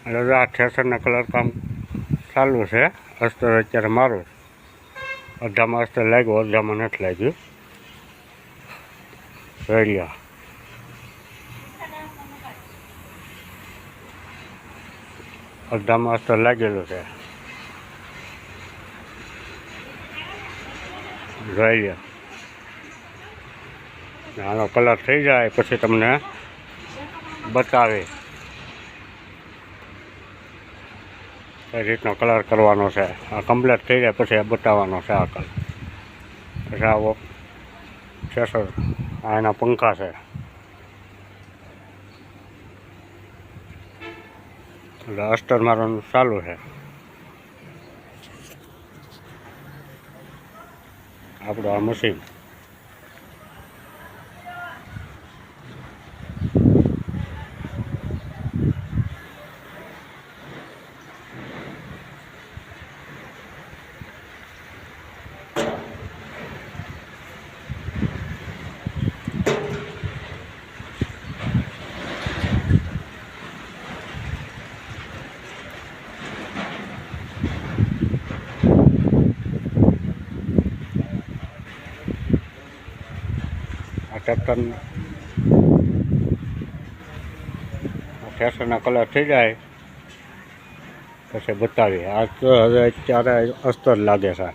એટલે આ ઠેસરના કલર કામ ચાલુ છે. અસ્તર અત્યારે મારું અડધામાં અસ્તર લાગ્યું, અડધામાં નથી લાગ્યું. રેડિયા અડધામાં અસ્તર લાગેલું છે. રેડિયા આનો કલર થઈ જાય પછી તમને બતાવે કઈ રીતનો કલર કરવાનો છે. આ કમ્પ્લીટ થઈ જાય પછી બતાવવાનો છે આ કલર. પછી આવો છેસર આ એના પંખા છે. એટલે અસ્તર મારવાનું ચાલુ છે. આપણું આ મશીન ટ્રેક્ટર ઠેસરના કલર થઈ જાય પછી બતાવીએ. આ તો હવે અત્યારે અસ્તર લાગે છે.